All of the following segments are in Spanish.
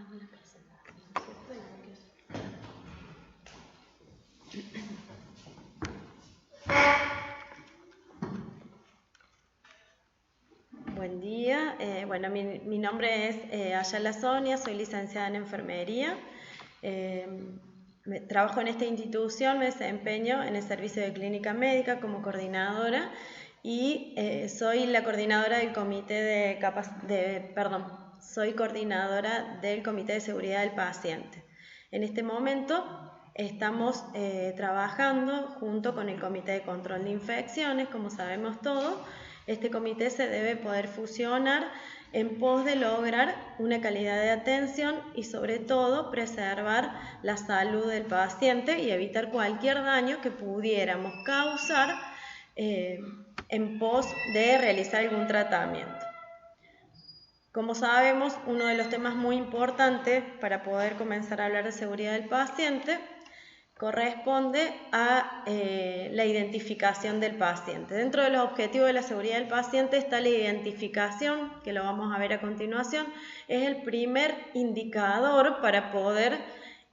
hago la presentación, ¿cierto? Buen día, bueno, mi nombre es Ayala Sonia, soy licenciada en enfermería. Trabajo en esta institución, me desempeño en el servicio de clínica médica como coordinadora y soy la coordinadora del comité soy coordinadora del Comité de Seguridad del Paciente. En este momento estamos trabajando junto con el Comité de Control de Infecciones, como sabemos todos. Este comité se debe poder fusionar en pos de lograr una calidad de atención y sobre todo preservar la salud del paciente y evitar cualquier daño que pudiéramos causar en pos de realizar algún tratamiento. Como sabemos, uno de los temas muy importantes para poder comenzar a hablar de seguridad del paciente corresponde a la identificación del paciente. Dentro de los objetivos de la seguridad del paciente está la identificación, que lo vamos a ver a continuación. Es el primer indicador para poder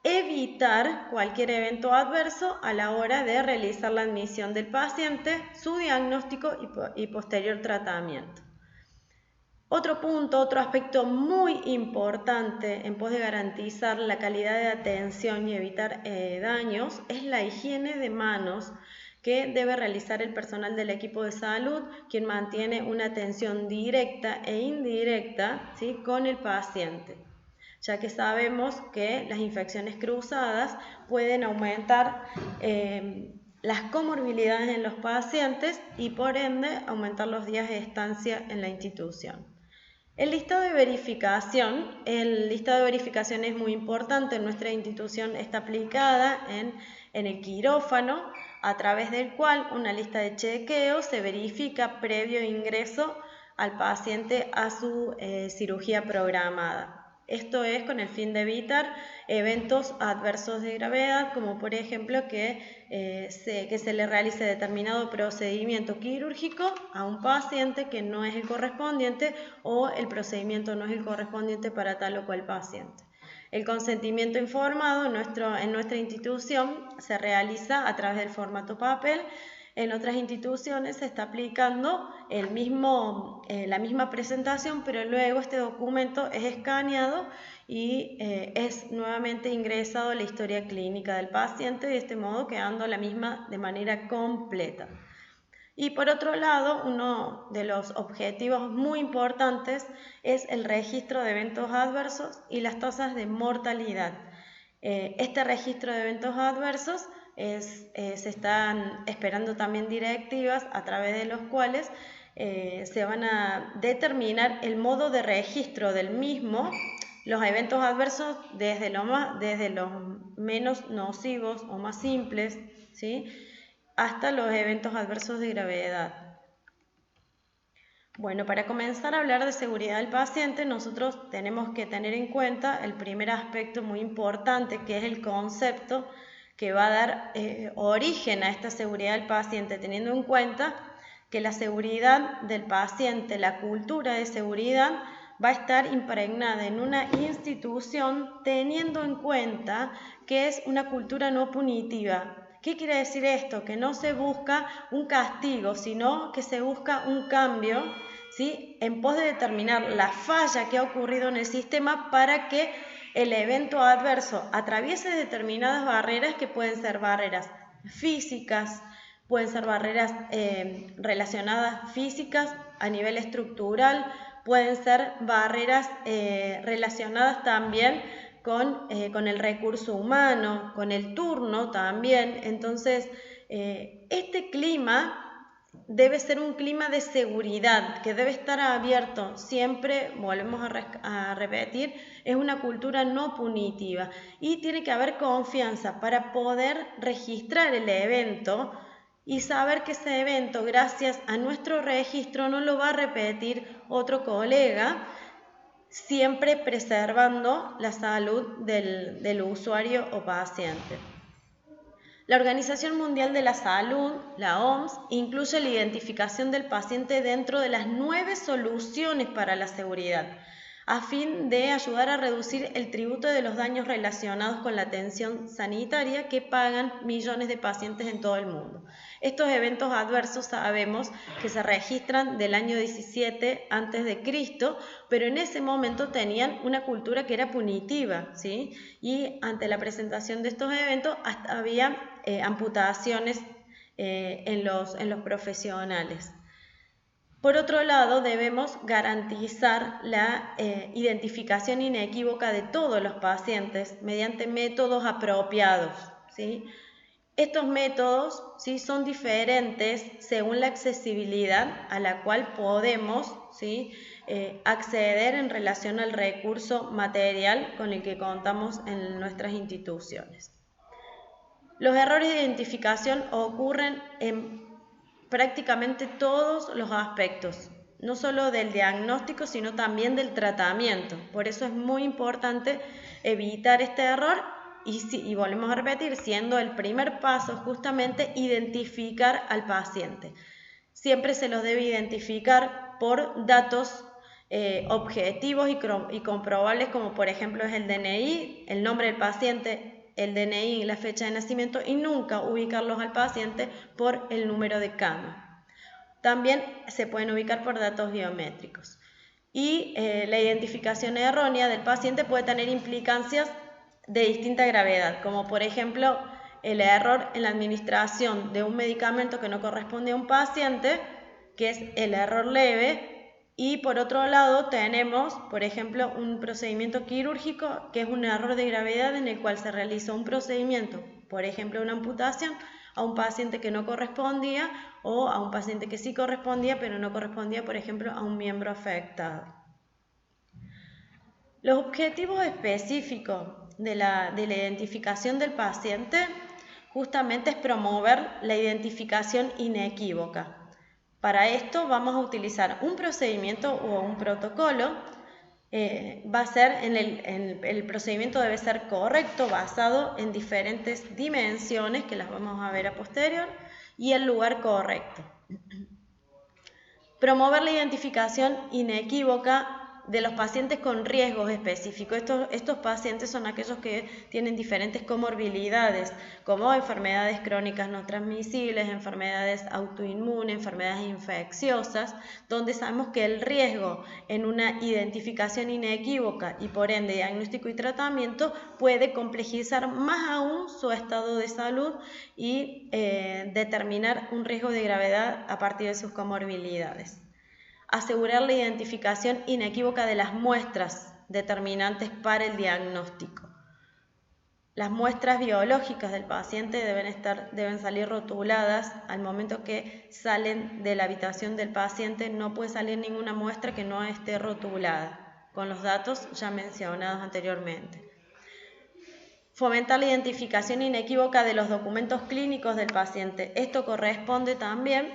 evitar cualquier evento adverso a la hora de realizar la admisión del paciente, su diagnóstico y posterior tratamiento. Otro punto, otro aspecto muy importante en pos de garantizar la calidad de atención y evitar daños es la higiene de manos que debe realizar el personal del equipo de salud, quien mantiene una atención directa e indirecta, ¿sí?, con el paciente, ya que sabemos que las infecciones cruzadas pueden aumentar las comorbilidades en los pacientes y por ende aumentar los días de estancia en la institución. El listado de verificación es muy importante. En nuestra institución está aplicada en el quirófano, a través del cual una lista de chequeo se verifica previo ingreso al paciente a su cirugía programada. Esto es con el fin de evitar eventos adversos de gravedad, como por ejemplo que se le realice determinado procedimiento quirúrgico a un paciente que no es el correspondiente o el procedimiento no es el correspondiente para tal o cual paciente. El consentimiento informado en nuestra institución se realiza a través del formato papel. En otras instituciones se está aplicando la misma presentación, pero luego este documento es escaneado y es nuevamente ingresado a la historia clínica del paciente, de este modo quedando la misma de manera completa. Y por otro lado, uno de los objetivos muy importantes es el registro de eventos adversos y las tasas de mortalidad. Este registro de eventos adversos se están esperando también directivas a través de los cuales se van a determinar el modo de registro del mismo, los eventos adversos desde los menos nocivos o más simples, ¿sí?, hasta los eventos adversos de gravedad. Bueno, para comenzar a hablar de seguridad del paciente, nosotros tenemos que tener en cuenta el primer aspecto muy importante, que es el concepto que va a dar origen a esta seguridad del paciente, teniendo en cuenta que la seguridad del paciente, la cultura de seguridad, va a estar impregnada en una institución teniendo en cuenta que es una cultura no punitiva. ¿Qué quiere decir esto? Que no se busca un castigo, sino que se busca un cambio, ¿sí?, en pos de determinar la falla que ha ocurrido en el sistema para que el evento adverso atraviese determinadas barreras que pueden ser barreras físicas, pueden ser barreras relacionadas físicas a nivel estructural, pueden ser barreras relacionadas también con el recurso humano, con el turno también. Entonces, este clima debe ser un clima de seguridad, que debe estar abierto. Siempre, volvemos a repetir, es una cultura no punitiva y tiene que haber confianza para poder registrar el evento y saber que ese evento, gracias a nuestro registro, no lo va a repetir otro colega, siempre preservando la salud del usuario o paciente. La Organización Mundial de la Salud, la OMS, incluye la identificación del paciente dentro de las 9 soluciones para la seguridad. a fin de ayudar a reducir el tributo de los daños relacionados con la atención sanitaria que pagan millones de pacientes en todo el mundo. Estos eventos adversos sabemos que se registran del año 17 a.C., pero en ese momento tenían una cultura que era punitiva, ¿sí? Y ante la presentación de estos eventos hasta había amputaciones en los profesionales. Por otro lado, debemos garantizar la identificación inequívoca de todos los pacientes mediante métodos apropiados, ¿sí? Estos métodos, ¿sí?, son diferentes según la accesibilidad a la cual podemos, ¿sí?, acceder en relación al recurso material con el que contamos en nuestras instituciones. Los errores de identificación ocurren en prácticamente todos los aspectos, no solo del diagnóstico, sino también del tratamiento. Por eso es muy importante evitar este error y volvemos a repetir, siendo el primer paso justamente identificar al paciente. Siempre se los debe identificar por datos objetivos y comprobables, como por ejemplo es el DNI, el nombre del paciente, el DNI y la fecha de nacimiento, y nunca ubicarlos al paciente por el número de cama. También se pueden ubicar por datos biométricos. Y la identificación errónea del paciente puede tener implicancias de distinta gravedad, como por ejemplo el error en la administración de un medicamento que no corresponde a un paciente, que es el error leve. Y por otro lado tenemos, por ejemplo, un procedimiento quirúrgico que es un error de gravedad en el cual se realizó un procedimiento, por ejemplo una amputación, a un paciente que no correspondía o a un paciente que sí correspondía, pero no correspondía, por ejemplo, a un miembro afectado. Los objetivos específicos de la identificación del paciente justamente es promover la identificación inequívoca. Para esto vamos a utilizar un procedimiento o un protocolo. Va a ser el procedimiento debe ser correcto, basado en diferentes dimensiones que las vamos a ver a posterior, y el lugar correcto. Promover la identificación inequívoca de los pacientes con riesgos específicos. Estos pacientes son aquellos que tienen diferentes comorbilidades, como enfermedades crónicas no transmisibles, enfermedades autoinmunes, enfermedades infecciosas, donde sabemos que el riesgo en una identificación inequívoca y por ende diagnóstico y tratamiento puede complejizar más aún su estado de salud y determinar un riesgo de gravedad a partir de sus comorbilidades. Asegurar la identificación inequívoca de las muestras determinantes para el diagnóstico. Las muestras biológicas del paciente deben salir rotuladas al momento que salen de la habitación del paciente. No puede salir ninguna muestra que no esté rotulada, con los datos ya mencionados anteriormente. Fomentar la identificación inequívoca de los documentos clínicos del paciente. Esto corresponde también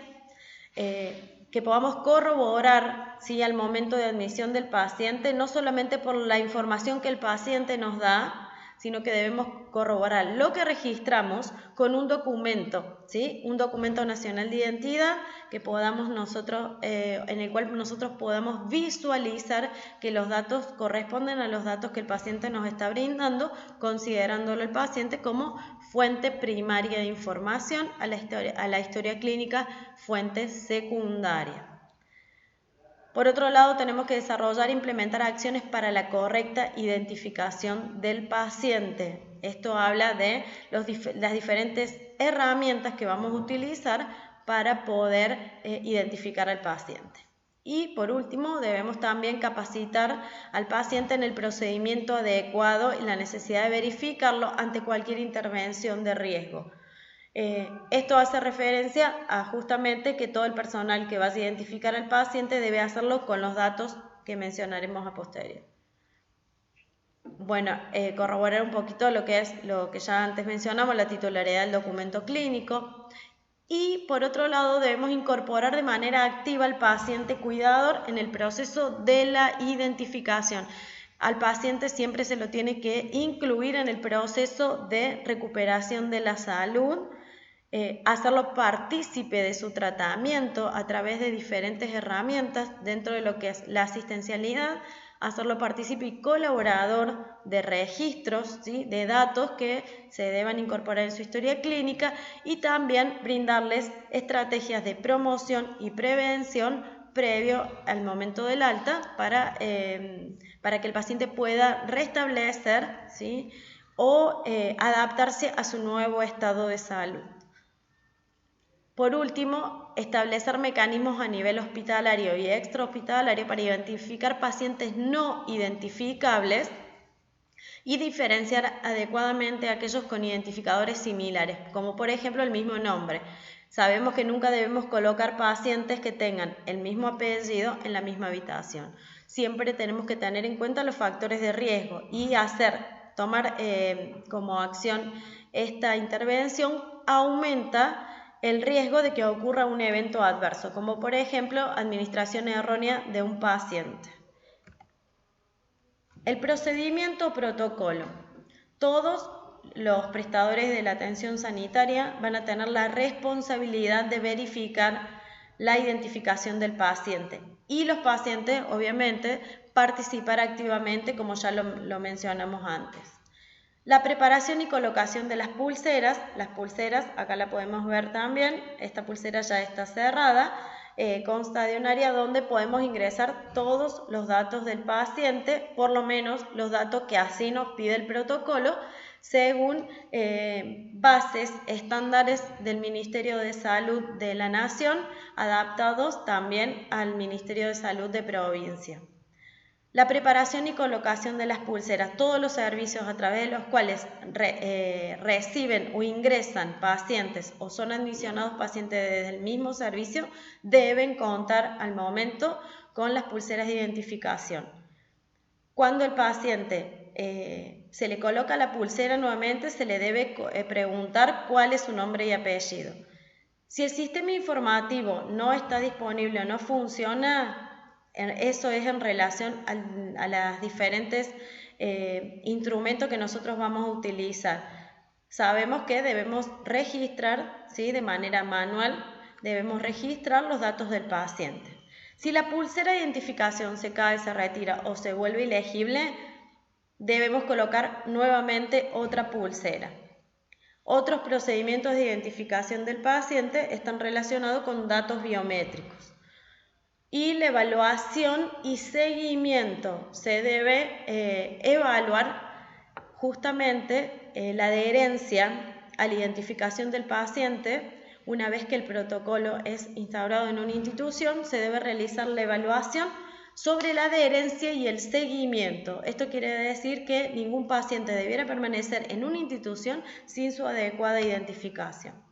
que podamos corroborar, ¿sí?, al momento de admisión del paciente, no solamente por la información que el paciente nos da, sino que debemos corroborar lo que registramos con un documento, ¿sí?, un documento nacional de identidad que podamos nosotros, en el cual nosotros podamos visualizar que los datos corresponden a los datos que el paciente nos está brindando, considerándolo el paciente como fuente primaria de información, a la historia clínica fuente secundaria. Por otro lado, tenemos que desarrollar e implementar acciones para la correcta identificación del paciente. Esto habla de las diferentes herramientas que vamos a utilizar para poder identificar al paciente. Y por último, debemos también capacitar al paciente en el procedimiento adecuado y la necesidad de verificarlo ante cualquier intervención de riesgo. Esto hace referencia a justamente que todo el personal que va a identificar al paciente debe hacerlo con los datos que mencionaremos a posteriori. Bueno, corroborar un poquito lo que ya antes mencionamos, la titularidad del documento clínico. Y por otro lado, debemos incorporar de manera activa al paciente cuidador en el proceso de la identificación. Al paciente siempre se lo tiene que incluir en el proceso de recuperación de la salud, hacerlo partícipe de su tratamiento a través de diferentes herramientas dentro de lo que es la asistencialidad. hacerlo partícipe y colaborador de registros, ¿sí?, de datos que se deban incorporar en su historia clínica, y también brindarles estrategias de promoción y prevención previo al momento del alta para que el paciente pueda restablecer, ¿sí?, o adaptarse a su nuevo estado de salud. Por último, establecer mecanismos a nivel hospitalario y extrahospitalario para identificar pacientes no identificables y diferenciar adecuadamente a aquellos con identificadores similares, como por ejemplo el mismo nombre. Sabemos que nunca debemos colocar pacientes que tengan el mismo apellido en la misma habitación. Siempre tenemos que tener en cuenta los factores de riesgo y tomar como acción esta intervención aumenta el riesgo de que ocurra un evento adverso, como por ejemplo administración errónea de un paciente. El procedimiento o protocolo. Todos los prestadores de la atención sanitaria van a tener la responsabilidad de verificar la identificación del paciente y los pacientes, obviamente, participar activamente, como ya lo mencionamos antes. La preparación y colocación de las pulseras, acá la podemos ver también, esta pulsera ya está cerrada, consta de un área donde podemos ingresar todos los datos del paciente, por lo menos los datos que así nos pide el protocolo, según bases estándares del Ministerio de Salud de la Nación, adaptados también al Ministerio de Salud de provincia. La preparación y colocación de las pulseras, todos los servicios a través de los cuales reciben o ingresan pacientes o son admisionados pacientes desde el mismo servicio, deben contar al momento con las pulseras de identificación. Cuando el paciente se le coloca la pulsera nuevamente, se le debe preguntar cuál es su nombre y apellido. Si el sistema informativo no está disponible o no funciona, eso es en relación a los diferentes instrumentos que nosotros vamos a utilizar. Sabemos que debemos registrar, ¿sí?, de manera manual, debemos registrar los datos del paciente. Si la pulsera de identificación se cae, se retira o se vuelve ilegible, debemos colocar nuevamente otra pulsera. Otros procedimientos de identificación del paciente están relacionados con datos biométricos. Y la evaluación y seguimiento. Se debe evaluar justamente la adherencia a la identificación del paciente. Una vez que el protocolo es instaurado en una institución, se debe realizar la evaluación sobre la adherencia y el seguimiento. Esto quiere decir que ningún paciente debiera permanecer en una institución sin su adecuada identificación.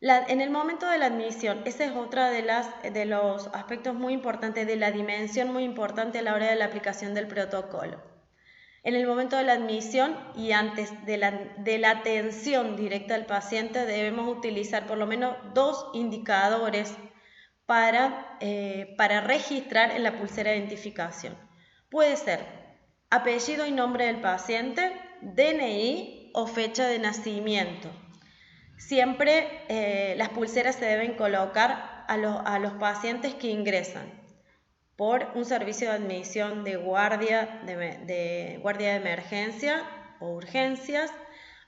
En el momento de la admisión, ese es otro de los aspectos muy importantes, de la dimensión muy importante a la hora de la aplicación del protocolo. En el momento de la admisión y antes de la atención directa al paciente debemos utilizar por lo menos 2 indicadores para registrar en la pulsera de identificación. Puede ser apellido y nombre del paciente, DNI o fecha de nacimiento. Siempre las pulseras se deben colocar a los pacientes que ingresan por un servicio de admisión de guardia de emergencia o urgencias,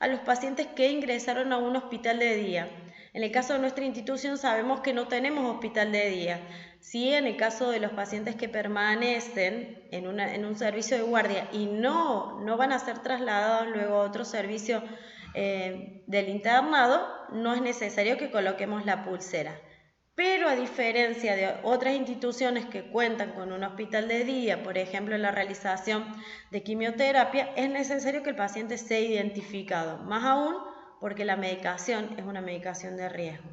a los pacientes que ingresaron a un hospital de día. En el caso de nuestra institución sabemos que no tenemos hospital de día. Sí, en el caso de los pacientes que permanecen en un servicio de guardia y no van a ser trasladados luego a otro servicio del internado, no es necesario que coloquemos la pulsera. Pero a diferencia de otras instituciones que cuentan con un hospital de día, por ejemplo en la realización de quimioterapia, es necesario que el paciente sea identificado, más aún porque la medicación es una medicación de riesgo.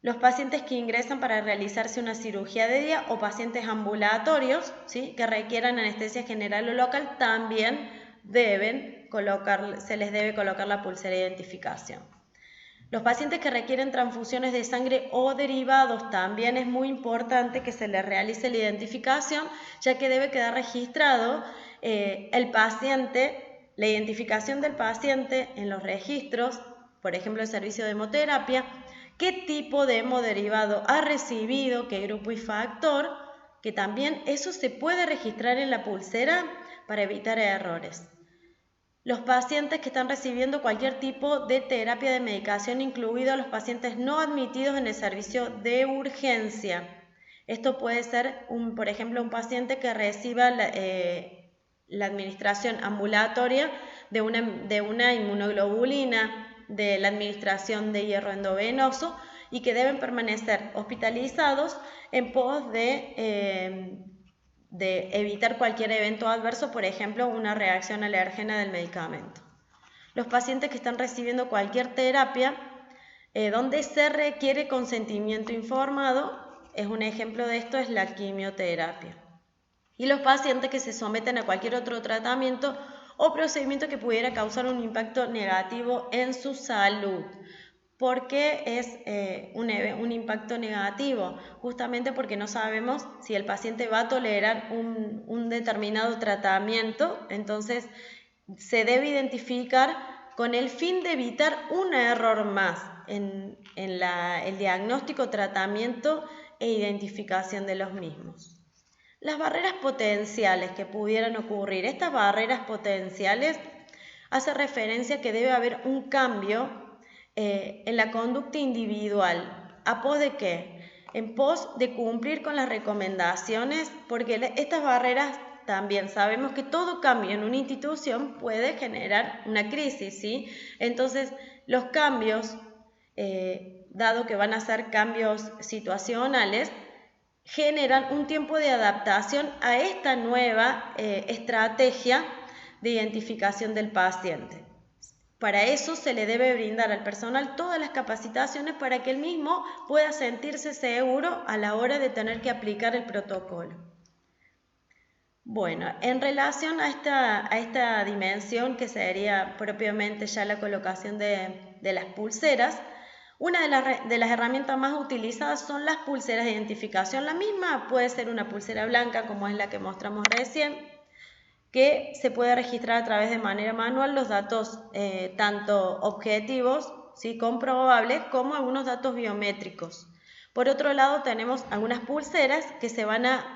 Los pacientes que ingresan para realizarse una cirugía de día o pacientes ambulatorios, ¿sí?, que requieran anestesia general o local, también se les debe colocar la pulsera de identificación. Los pacientes que requieren transfusiones de sangre o derivados también es muy importante que se les realice la identificación, ya que debe quedar registrado la identificación del paciente en los registros, por ejemplo el servicio de hemoterapia, qué tipo de hemoderivado ha recibido, qué grupo y factor, que también eso se puede registrar en la pulsera para evitar errores. Los pacientes que están recibiendo cualquier tipo de terapia de medicación, incluidos los pacientes no admitidos en el servicio de urgencia. Esto puede ser, por ejemplo, un paciente que reciba la administración ambulatoria de una inmunoglobulina, de la administración de hierro endovenoso y que deben permanecer hospitalizados en pos de evitar cualquier evento adverso, por ejemplo, una reacción alérgena del medicamento. Los pacientes que están recibiendo cualquier terapia donde se requiere consentimiento informado, un ejemplo de esto es la quimioterapia. Y los pacientes que se someten a cualquier otro tratamiento o procedimiento que pudiera causar un impacto negativo en su salud. ¿Por qué es un impacto negativo? Justamente porque no sabemos si el paciente va a tolerar un determinado tratamiento, entonces se debe identificar con el fin de evitar un error más en el diagnóstico, tratamiento e identificación de los mismos. Las barreras potenciales que pudieran ocurrir. Estas barreras potenciales hacen referencia a que debe haber un cambio en la conducta individual. ¿A pos de qué? En pos de cumplir con las recomendaciones, porque estas barreras también sabemos que todo cambio en una institución puede generar una crisis, ¿sí? Entonces, los cambios, dado que van a ser cambios situacionales, generan un tiempo de adaptación a esta nueva estrategia de identificación del paciente. Para eso se le debe brindar al personal todas las capacitaciones para que él mismo pueda sentirse seguro a la hora de tener que aplicar el protocolo. Bueno, en relación a esta dimensión que sería propiamente ya la colocación de las pulseras, una de las herramientas más utilizadas son las pulseras de identificación. La misma puede ser una pulsera blanca como es la que mostramos recién, que se puede registrar a través de manera manual los datos tanto objetivos, ¿sí?, comprobables, como algunos datos biométricos. Por otro lado, tenemos algunas pulseras que se van a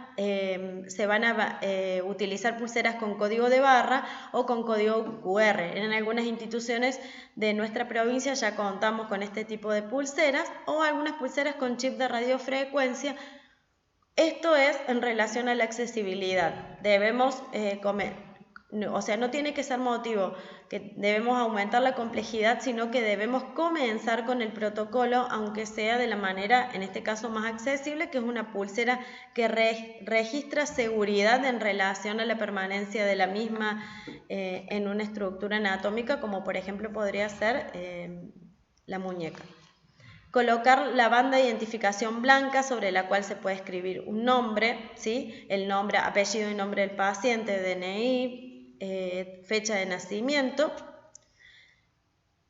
utilizar pulseras con código de barra o con código QR. En algunas instituciones de nuestra provincia ya contamos con este tipo de pulseras o algunas pulseras con chip de radiofrecuencia. Esto es en relación a la accesibilidad. Debemos no tiene que ser motivo que debemos aumentar la complejidad, sino que debemos comenzar con el protocolo, aunque sea de la manera, en este caso, más accesible, que es una pulsera que registra seguridad en relación a la permanencia de la misma en una estructura anatómica, como por ejemplo podría ser la muñeca. Colocar la banda de identificación blanca sobre la cual se puede escribir un nombre, ¿sí?, el nombre, apellido y nombre del paciente, DNI, fecha de nacimiento,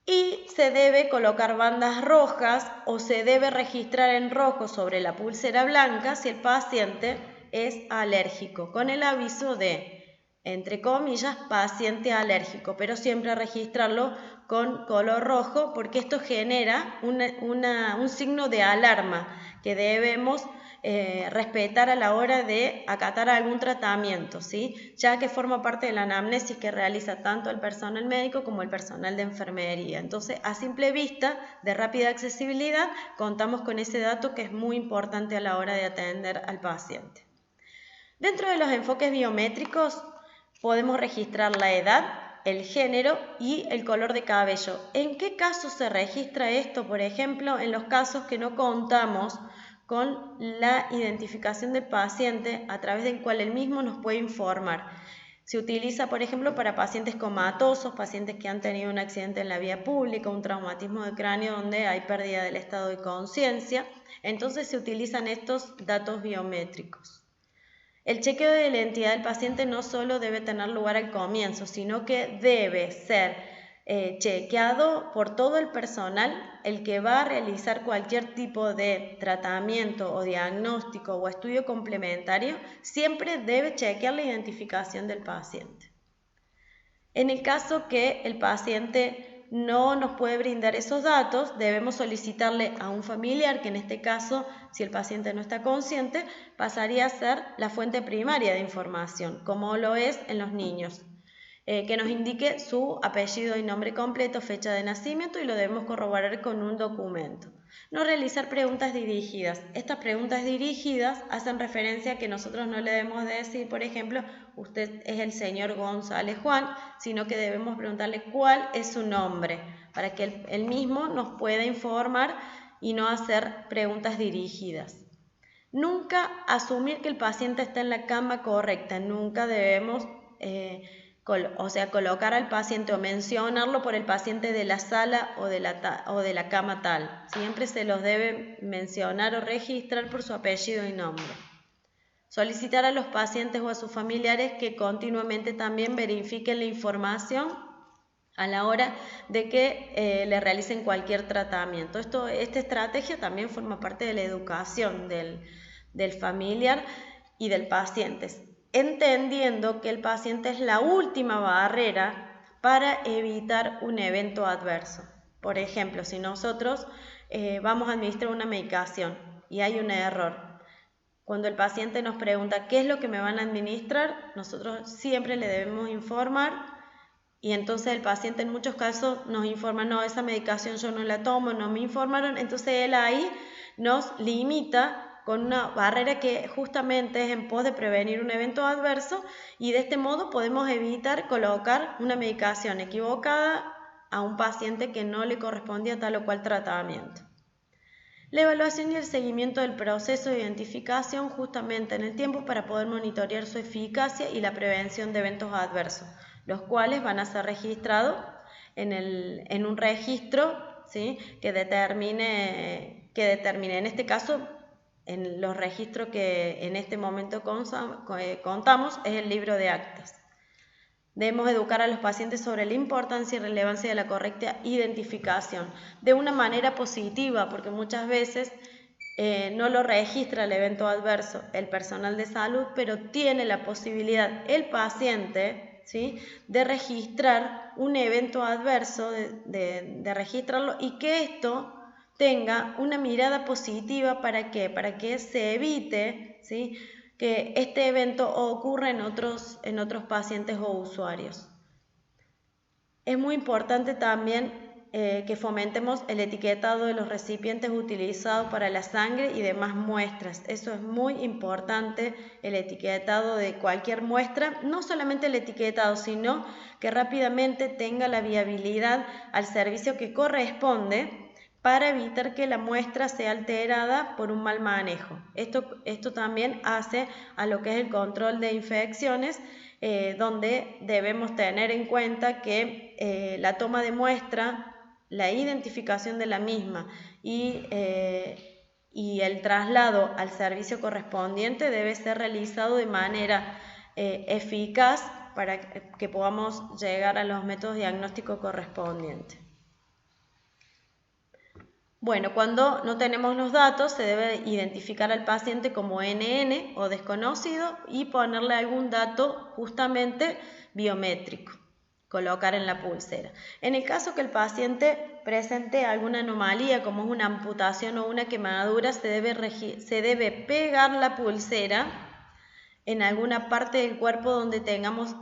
y se debe colocar bandas rojas o se debe registrar en rojo sobre la pulsera blanca si el paciente es alérgico, con el aviso de, entre comillas, paciente alérgico, pero siempre registrarlo con color rojo porque esto genera un signo de alarma que debemos respetar a la hora de acatar algún tratamiento, ¿sí?, ya que forma parte de la anamnesis que realiza tanto el personal médico como el personal de enfermería. Entonces, a simple vista, de rápida accesibilidad, contamos con ese dato que es muy importante a la hora de atender al paciente. Dentro de los enfoques biométricos podemos registrar la edad, el género y el color de cabello. ¿En qué casos se registra esto? Por ejemplo, en los casos que no contamos con la identificación del paciente a través del cual él mismo nos puede informar. Se utiliza, por ejemplo, para pacientes comatosos, pacientes que han tenido un accidente en la vía pública, un traumatismo de cráneo donde hay pérdida del estado de conciencia. Entonces se utilizan estos datos biométricos. El chequeo de la identidad del paciente no solo debe tener lugar al comienzo, sino que debe ser chequeado por todo el personal, el que va a realizar cualquier tipo de tratamiento o diagnóstico o estudio complementario, siempre debe chequear la identificación del paciente. En el caso que el paciente no nos puede brindar esos datos, debemos solicitarle a un familiar, que en este caso, si el paciente no está consciente, pasaría a ser la fuente primaria de información, como lo es en los niños. Que nos indique su apellido y nombre completo, fecha de nacimiento, y lo debemos corroborar con un documento. No realizar preguntas dirigidas. Estas preguntas dirigidas hacen referencia a que nosotros no le debemos decir, por ejemplo, usted es el señor González Juan, sino que debemos preguntarle cuál es su nombre, para que él mismo nos pueda informar y no hacer preguntas dirigidas. Nunca asumir que el paciente está en la cama correcta, nunca debemos colocar al paciente o mencionarlo por el paciente de la sala o de la cama tal. Siempre se los debe mencionar o registrar por su apellido y nombre. Solicitar a los pacientes o a sus familiares que continuamente también verifiquen la información a la hora de que le realicen cualquier tratamiento. Esta estrategia también forma parte de la educación del familiar y del paciente, entendiendo que el paciente es la última barrera para evitar un evento adverso. Por ejemplo, si nosotros vamos a administrar una medicación y hay un error, cuando el paciente nos pregunta qué es lo que me van a administrar, nosotros siempre le debemos informar. Y entonces el paciente en muchos casos nos informa, no, esa medicación yo no la tomo, no me informaron, entonces él ahí nos limita con una barrera que justamente es en pos de prevenir un evento adverso, y de este modo podemos evitar colocar una medicación equivocada a un paciente que no le correspondía tal o cual tratamiento. La evaluación y el seguimiento del proceso de identificación justamente en el tiempo para poder monitorear su eficacia y la prevención de eventos adversos, los cuales van a ser registrados en un registro, ¿sí? que determine, en este caso, en los registros que en este momento contamos, es el libro de actas. Debemos educar a los pacientes sobre la importancia y relevancia de la correcta identificación, de una manera positiva, porque muchas veces no lo registra el evento adverso el personal de salud, pero tiene la posibilidad el paciente, ¿sí?, de registrar un evento adverso, de registrarlo, y que esto tenga una mirada positiva. ¿Para qué? Para que se evite, ¿sí?, que este evento ocurra en otros pacientes o usuarios. Es muy importante también que fomentemos el etiquetado de los recipientes utilizados para la sangre y demás muestras. Eso es muy importante, el etiquetado de cualquier muestra, no solamente el etiquetado, sino que rápidamente tenga la viabilidad al servicio que corresponde, para evitar que la muestra sea alterada por un mal manejo. Esto también hace a lo que es el control de infecciones, donde debemos tener en cuenta que la toma de muestra, la identificación de la misma y el traslado al servicio correspondiente debe ser realizado de manera eficaz para que podamos llegar a los métodos diagnósticos correspondientes. Bueno, cuando no tenemos los datos, se debe identificar al paciente como NN o desconocido y ponerle algún dato justamente biométrico, colocar en la pulsera. En el caso que el paciente presente alguna anomalía, como es una amputación o una quemadura, se debe pegar la pulsera en alguna parte del cuerpo donde tengamos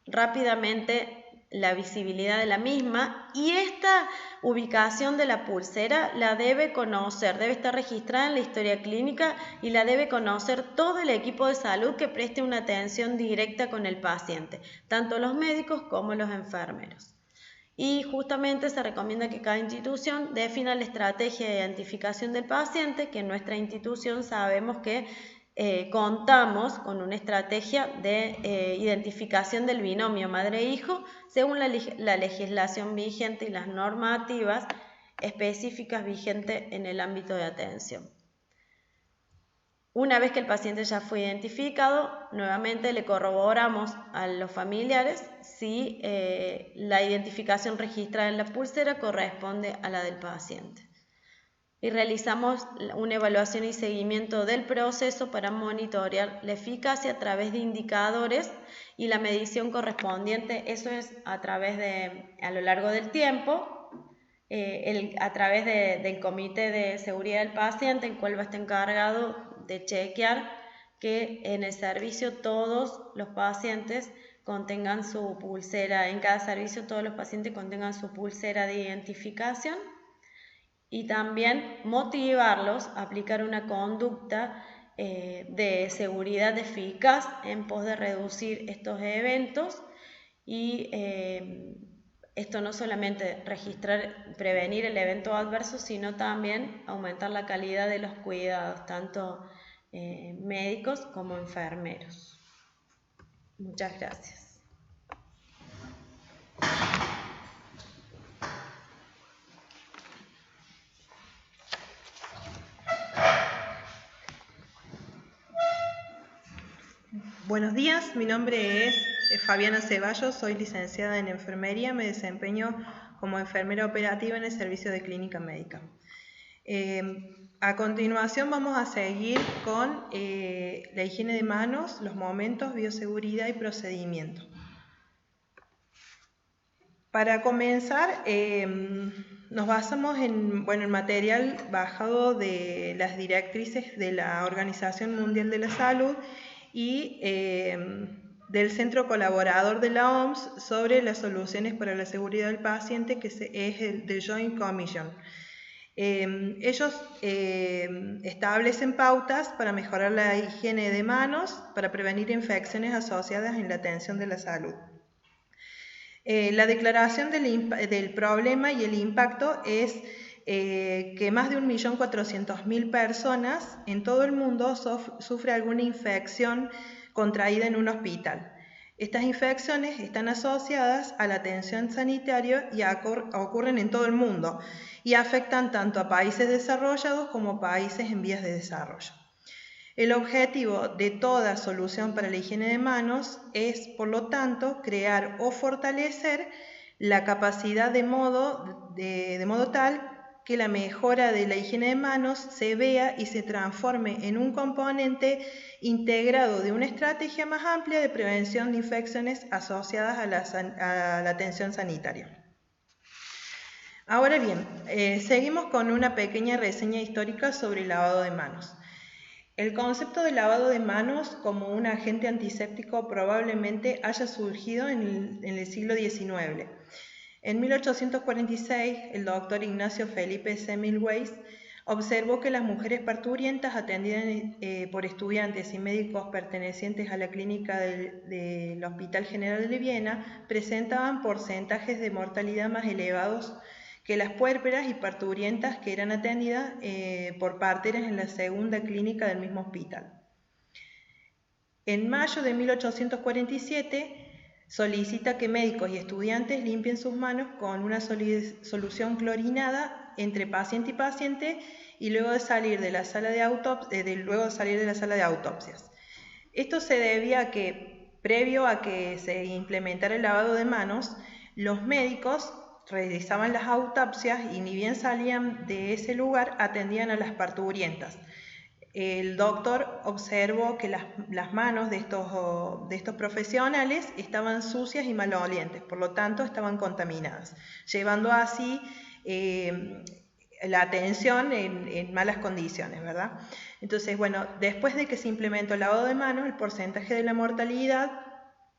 rápidamente la visibilidad de la misma, y esta ubicación de la pulsera la debe conocer, debe estar registrada en la historia clínica y la debe conocer todo el equipo de salud que preste una atención directa con el paciente, tanto los médicos como los enfermeros. Y justamente se recomienda que cada institución defina la estrategia de identificación del paciente, que en nuestra institución sabemos que contamos con una estrategia de identificación del binomio madre-hijo según la legislación vigente y las normativas específicas vigentes en el ámbito de atención. Una vez que el paciente ya fue identificado, nuevamente le corroboramos a los familiares si la identificación registrada en la pulsera corresponde a la del paciente. Y realizamos una evaluación y seguimiento del proceso para monitorear la eficacia a través de indicadores y la medición correspondiente. Eso es a lo largo del tiempo, a través del Comité de Seguridad del Paciente, el cual va a estar encargado de chequear que en el servicio todos los pacientes contengan su pulsera, en cada servicio todos los pacientes contengan su pulsera de identificación, y también motivarlos a aplicar una conducta de seguridad eficaz en pos de reducir estos eventos y esto no solamente prevenir el evento adverso, sino también aumentar la calidad de los cuidados, tanto médicos como enfermeros. Muchas gracias. Buenos días, mi nombre es Fabiana Ceballos, soy licenciada en enfermería, me desempeño como enfermera operativa en el servicio de clínica médica. A continuación vamos a seguir con la higiene de manos, los momentos, bioseguridad y procedimiento. Para comenzar, nos basamos en el material bajado de las directrices de la Organización Mundial de la Salud y del Centro Colaborador de la OMS sobre las soluciones para la seguridad del paciente, que es el The Joint Commission. Ellos establecen pautas para mejorar la higiene de manos, para prevenir infecciones asociadas en la atención de la salud. La declaración del problema y el impacto es que más de 1.400.000 personas en todo el mundo sufren alguna infección contraída en un hospital. Estas infecciones están asociadas a la atención sanitaria y ocurren en todo el mundo y afectan tanto a países desarrollados como a países en vías de desarrollo. El objetivo de toda solución para la higiene de manos es, por lo tanto, crear o fortalecer la capacidad de modo tal que la mejora de la higiene de manos se vea y se transforme en un componente integrado de una estrategia más amplia de prevención de infecciones asociadas a la atención sanitaria. Ahora bien, seguimos con una pequeña reseña histórica sobre el lavado de manos. El concepto de lavado de manos como un agente antiséptico probablemente haya surgido en el siglo XIX. En 1846, el doctor Ignacio Felipe Semmelweis observó que las mujeres parturientas atendidas por estudiantes y médicos pertenecientes a la clínica del Hospital General de Viena presentaban porcentajes de mortalidad más elevados que las puérperas y parturientas que eran atendidas por parteras en la segunda clínica del mismo hospital. En mayo de 1847 solicita que médicos y estudiantes limpien sus manos con una solución clorinada entre paciente y paciente y luego de salir de la sala de autopsias. Esto se debía a que, previo a que se implementara el lavado de manos, los médicos realizaban las autopsias y ni bien salían de ese lugar atendían a las parturientas. El doctor observó que las manos de estos profesionales estaban sucias y malolientes, por lo tanto estaban contaminadas, llevando así la atención en malas condiciones, ¿verdad? Entonces, después de que se implementó el lavado de manos, el porcentaje de la mortalidad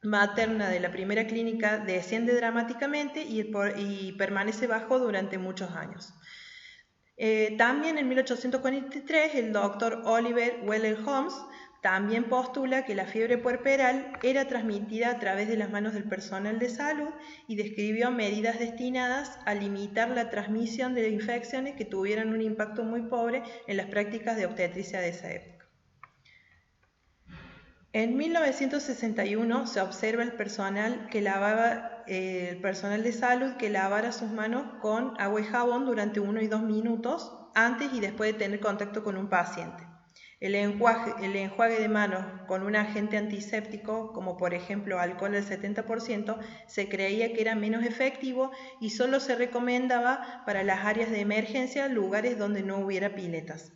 materna de la primera clínica desciende dramáticamente y permanece bajo durante muchos años. También en 1843 el doctor Oliver Wendell Holmes también postula que la fiebre puerperal era transmitida a través de las manos del personal de salud y describió medidas destinadas a limitar la transmisión de infecciones que tuvieran un impacto muy pobre en las prácticas de obstetricia de esa época. En 1961 se observa el personal de salud que lavara sus manos con agua y jabón durante 1 y 2 minutos antes y después de tener contacto con un paciente. El enjuague de manos con un agente antiséptico, como por ejemplo alcohol al 70%, se creía que era menos efectivo y solo se recomendaba para las áreas de emergencia, lugares donde no hubiera piletas.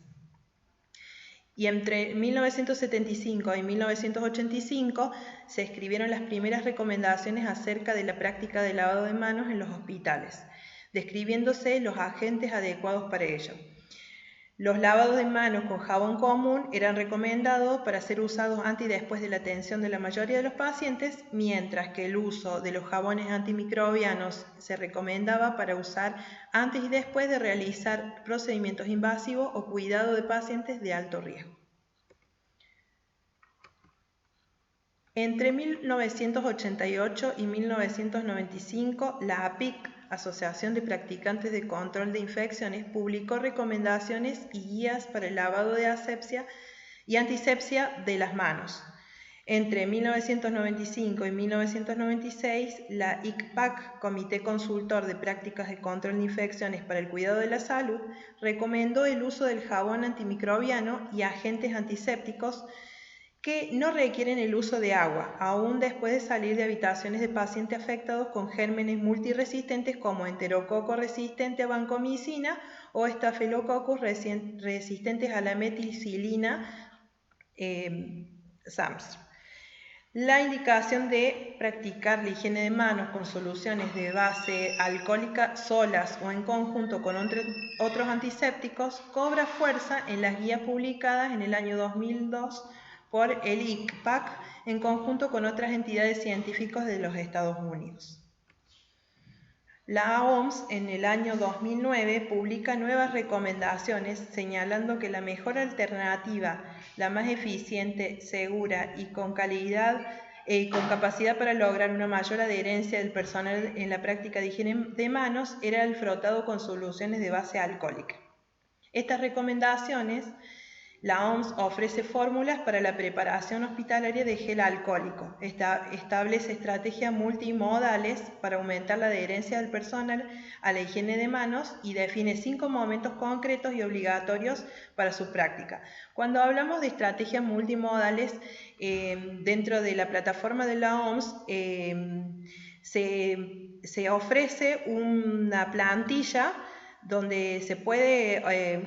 Y entre 1975 y 1985 se escribieron las primeras recomendaciones acerca de la práctica de lavado de manos en los hospitales. describiéndose los agentes adecuados para ello. Los lavados de manos con jabón común eran recomendados para ser usados antes y después de la atención de la mayoría de los pacientes, mientras que el uso de los jabones antimicrobianos se recomendaba para usar antes y después de realizar procedimientos invasivos o cuidado de pacientes de alto riesgo. Entre 1988 y 1995, la APIC, Asociación de Practicantes de Control de Infecciones, publicó recomendaciones y guías para el lavado de asepsia y antisepsia de las manos. Entre 1995 y 1996, la ICPAC, Comité Consultor de Prácticas de Control de Infecciones para el Cuidado de la Salud, recomendó el uso del jabón antimicrobiano y agentes antisépticos que no requieren el uso de agua, aún después de salir de habitaciones de pacientes afectados con gérmenes multiresistentes como enterococo resistente a vancomicina o estafilococcus resistentes a la meticilina SAMS. La indicación de practicar la higiene de manos con soluciones de base alcohólica solas o en conjunto con otros antisépticos cobra fuerza en las guías publicadas en el año 2002 por el ICPAC en conjunto con otras entidades científicas de los Estados Unidos. La OMS en el año 2009 publica nuevas recomendaciones señalando que la mejor alternativa, la más eficiente, segura y con calidad con capacidad para lograr una mayor adherencia del personal en la práctica de higiene de manos era el frotado con soluciones de base alcohólica. Estas recomendaciones, la OMS ofrece fórmulas para la preparación hospitalaria de gel alcohólico, establece estrategias multimodales para aumentar la adherencia del personal a la higiene de manos y define 5 momentos concretos y obligatorios para su práctica. Cuando hablamos de estrategias multimodales, dentro de la plataforma de la OMS se ofrece una plantilla donde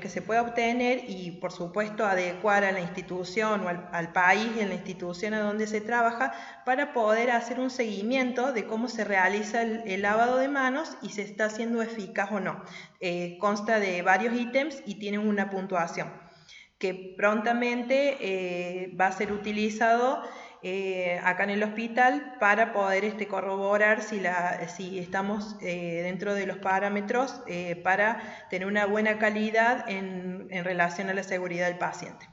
que se puede obtener y por supuesto adecuar a la institución o al país en la institución a donde se trabaja para poder hacer un seguimiento de cómo se realiza el lavado de manos y si está siendo eficaz o no. Consta de varios ítems y tiene una puntuación que prontamente va a ser utilizado acá en el hospital para poder corroborar si estamos dentro de los parámetros para tener una buena calidad en relación a la seguridad del paciente.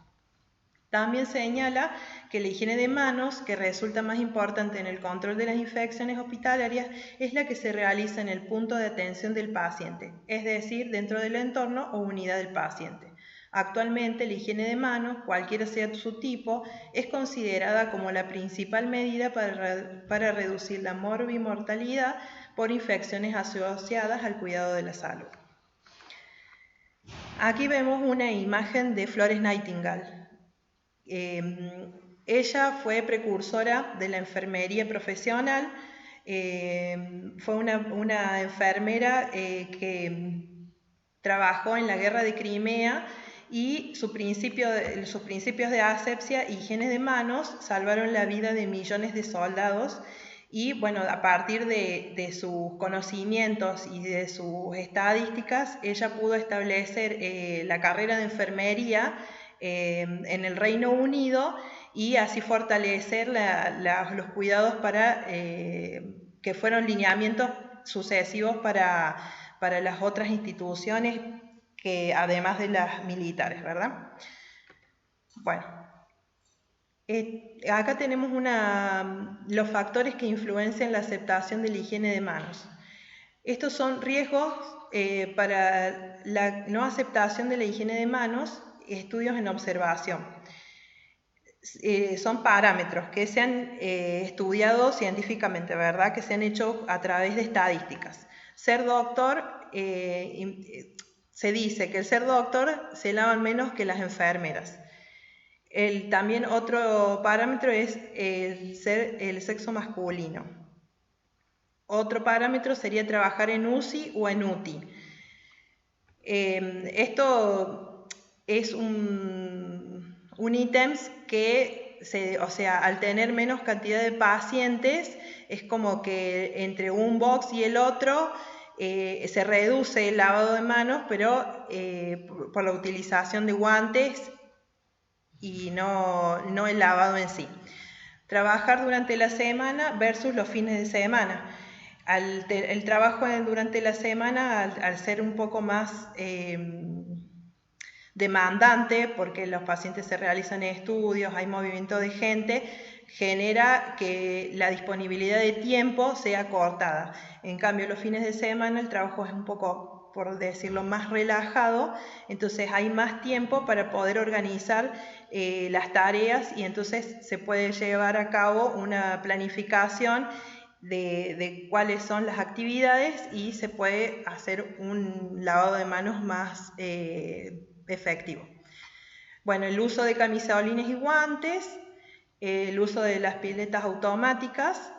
También señala que la higiene de manos, que resulta más importante en el control de las infecciones hospitalarias, es la que se realiza en el punto de atención del paciente, es decir, dentro del entorno o unidad del paciente. Actualmente, la higiene de manos, cualquiera sea su tipo, es considerada como la principal medida para reducir la morbimortalidad por infecciones asociadas al cuidado de la salud. Aquí vemos una imagen de Florence Nightingale. Ella fue precursora de la enfermería profesional, fue una enfermera que trabajó en la guerra de Crimea y sus principios de asepsia e higiene de manos salvaron la vida de millones de soldados y bueno, a partir de sus conocimientos y de sus estadísticas, ella pudo establecer la carrera de enfermería en el Reino Unido y así fortalecer los cuidados que fueron lineamientos sucesivos para las otras instituciones que además de las militares, ¿verdad? Bueno, acá tenemos los factores que influencian la aceptación de la higiene de manos. Estos son riesgos para la no aceptación de la higiene de manos, estudios en observación. Son parámetros que se han estudiado científicamente, ¿verdad? Que se han hecho a través de estadísticas. Ser doctor, se dice que el ser doctor se lavan menos que las enfermeras. También otro parámetro es el sexo masculino. Otro parámetro sería trabajar en UCI o en UTI. Esto es un ítem que, al tener menos cantidad de pacientes, es como que entre un box y el otro se reduce el lavado de manos, pero por la utilización de guantes y no el lavado en sí. Trabajar durante la semana versus los fines de semana. El trabajo durante la semana, al ser un poco más demandante, porque los pacientes se realizan estudios, hay movimiento de gente, genera que la disponibilidad de tiempo sea cortada. En cambio, los fines de semana el trabajo es un poco, por decirlo, más relajado, entonces hay más tiempo para poder organizar las tareas y entonces se puede llevar a cabo una planificación de cuáles son las actividades y se puede hacer un lavado de manos más efectivo. Bueno, el uso de camisolines y guantes, el uso de las piletas automáticas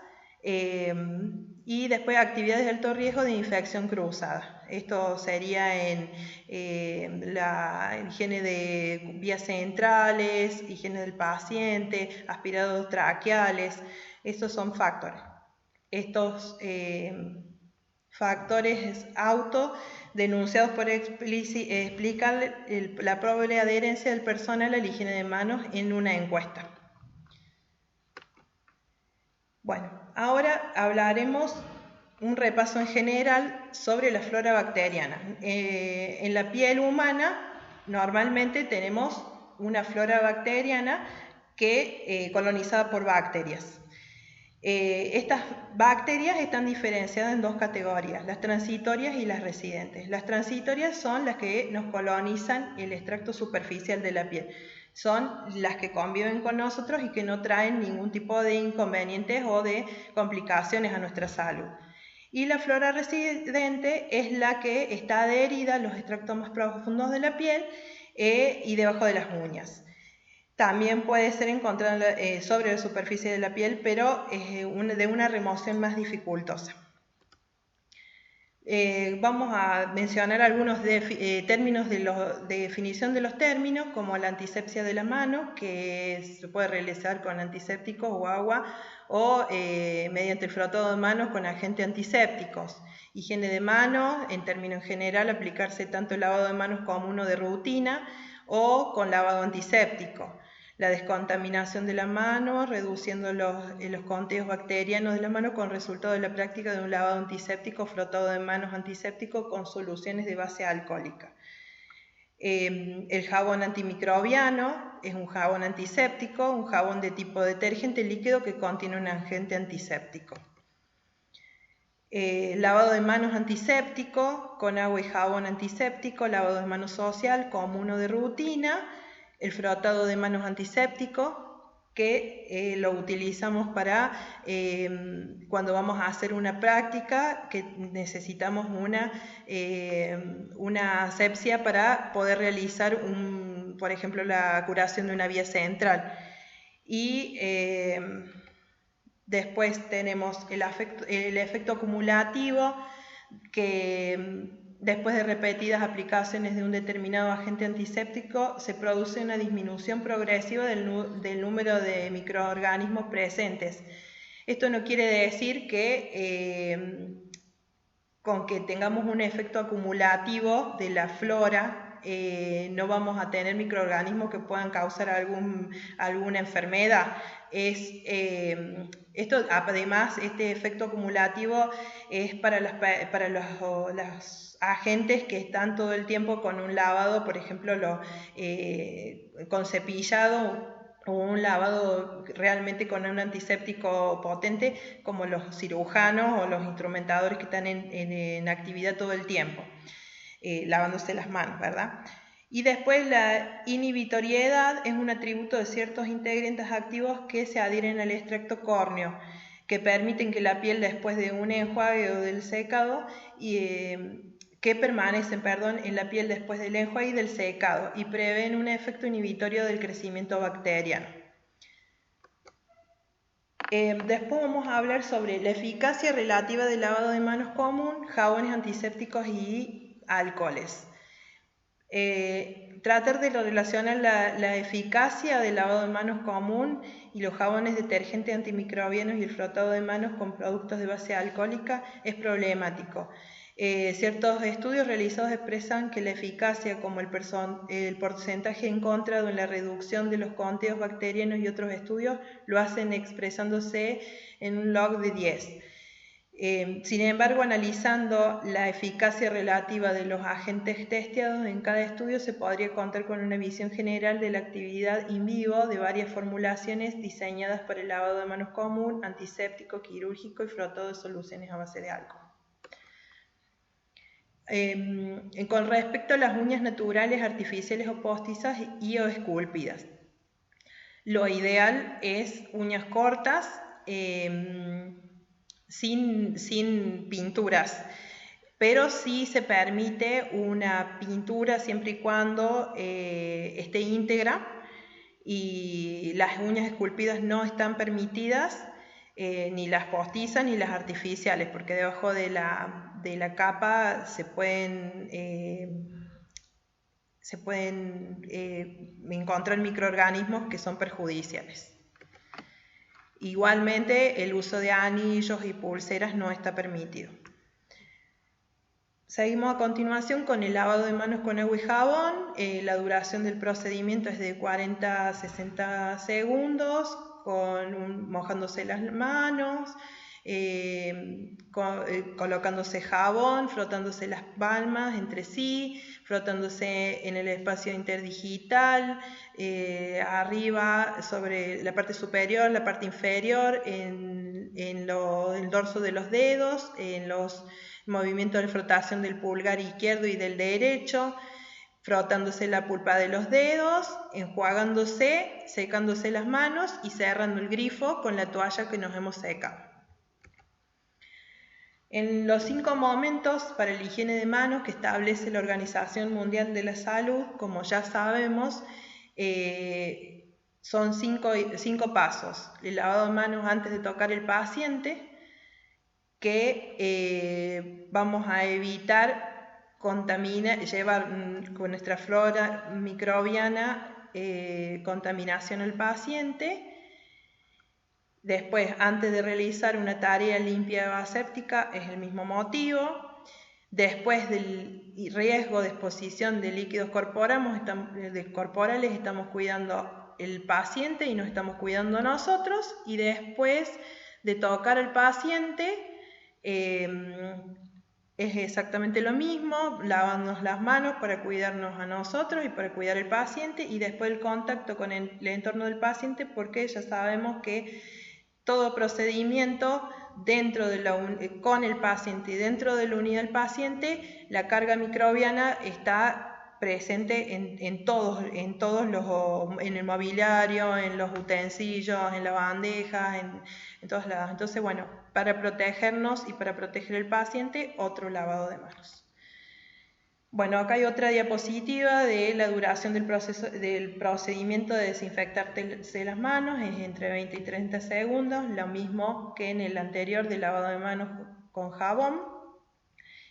y después actividades de alto riesgo de infección cruzada. Esto sería en la higiene de vías centrales, higiene del paciente, aspirados traqueales. Estos son factores. Estos factores denunciados por explican la probable adherencia del personal a la higiene de manos en una encuesta. Bueno, ahora hablaremos un repaso en general sobre la flora bacteriana. En la piel humana normalmente tenemos una flora bacteriana colonizada por bacterias. Estas bacterias están diferenciadas en dos categorías, las transitorias y las residentes. Las transitorias son las que nos colonizan el extracto superficial de la piel. Son las que conviven con nosotros y que no traen ningún tipo de inconvenientes o de complicaciones a nuestra salud. Y la flora residente es la que está adherida a los extractos más profundos de la piel y debajo de las uñas. También puede ser encontrada sobre la superficie de la piel, pero de una remoción más dificultosa. Vamos a mencionar algunos términos de definición de los términos, como la antisepsia de la mano, que se puede realizar con antisépticos o agua, o mediante el frotado de manos con agentes antisépticos. Higiene de manos, en términos general, aplicarse tanto el lavado de manos como uno de rutina o con lavado antiséptico. La descontaminación de la mano, reduciendo los contagios bacterianos de la mano con resultado de la práctica de un lavado antiséptico, frotado de manos antiséptico con soluciones de base alcohólica. El jabón antimicrobiano es un jabón antiséptico, un jabón de tipo detergente líquido que contiene un agente antiséptico. Lavado de manos antiséptico con agua y jabón antiséptico, lavado de manos social como uno de rutina, el frotado de manos antiséptico, que lo utilizamos para cuando vamos a hacer una práctica que necesitamos una asepsia para poder realizar, por ejemplo, la curación de una vía central. Y después tenemos el efecto acumulativo, que después de repetidas aplicaciones de un determinado agente antiséptico se produce una disminución progresiva del número de microorganismos presentes. Esto no quiere decir que con que tengamos un efecto acumulativo de la flora no vamos a tener microorganismos que puedan causar alguna enfermedad. Además, este efecto acumulativo es para los agentes que están todo el tiempo con un lavado, por ejemplo, con cepillado o un lavado realmente con un antiséptico potente, como los cirujanos o los instrumentadores que están en actividad todo el tiempo, lavándose las manos, ¿verdad? Y después la inhibitoriedad es un atributo de ciertos ingredientes activos que se adhieren al extracto córneo, que permiten que la piel, después de un enjuague o del secado, que permanecen en la piel después del enjuague y del secado y prevén un efecto inhibitorio del crecimiento bacteriano. Después vamos a hablar sobre la eficacia relativa del lavado de manos común, jabones antisépticos y alcoholes. Tratar de relacionar la eficacia del lavado de manos común y los jabones detergentes antimicrobianos y el frotado de manos con productos de base alcohólica es problemático. Ciertos estudios realizados expresan que la eficacia como el porcentaje encontrado en la reducción de los conteos bacterianos y otros estudios lo hacen expresándose en un log de 10. Sin embargo, analizando la eficacia relativa de los agentes testeados en cada estudio, se podría contar con una visión general de la actividad in vivo de varias formulaciones diseñadas para el lavado de manos común, antiséptico, quirúrgico y frotado de soluciones a base de alcohol. Con respecto a las uñas naturales, artificiales o postizas y o esculpidas, lo ideal es uñas cortas, sin pinturas, pero sí se permite una pintura siempre y cuando esté íntegra, y las uñas esculpidas no están permitidas, ni las postizas ni las artificiales, porque debajo de la capa se pueden encontrar microorganismos que son perjudiciales. Igualmente, el uso de anillos y pulseras no está permitido. Seguimos a continuación con el lavado de manos con agua y jabón. La duración del procedimiento es de 40 a 60 segundos, mojándose las manos, colocándose jabón, frotándose las palmas entre sí, frotándose en el espacio interdigital, arriba, sobre la parte superior, la parte inferior, en el dorso de los dedos, en los movimientos de frotación del pulgar izquierdo y del derecho, frotándose la pulpa de los dedos, enjuagándose, secándose las manos y cerrando el grifo con la toalla que nos hemos secado. En los 5 momentos para la higiene de manos que establece la Organización Mundial de la Salud, como ya sabemos, son 5 pasos. El lavado de manos antes de tocar el paciente, que vamos a evitar llevar con nuestra flora microbiana contaminación al paciente. Después, antes de realizar una tarea limpia aséptica, es el mismo motivo. Después del riesgo de exposición de líquidos corporales, estamos cuidando el paciente y nos estamos cuidando nosotros. Y después de tocar al paciente, es exactamente lo mismo, lavarnos las manos para cuidarnos a nosotros y para cuidar al paciente, y después el contacto con el entorno del paciente, porque ya sabemos que todo procedimiento con el paciente y dentro de la unidad del paciente, la carga microbiana está presente en el mobiliario, en los utensilios, en las bandejas, en todos lados. Entonces, bueno, para protegernos y para proteger al paciente, otro lavado de manos. Bueno, acá hay otra diapositiva de la duración del procedimiento de desinfectarse las manos, es entre 20 y 30 segundos, lo mismo que en el anterior de lavado de manos con jabón.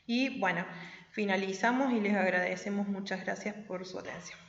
Y bueno, finalizamos y les agradecemos. Muchas gracias por su atención.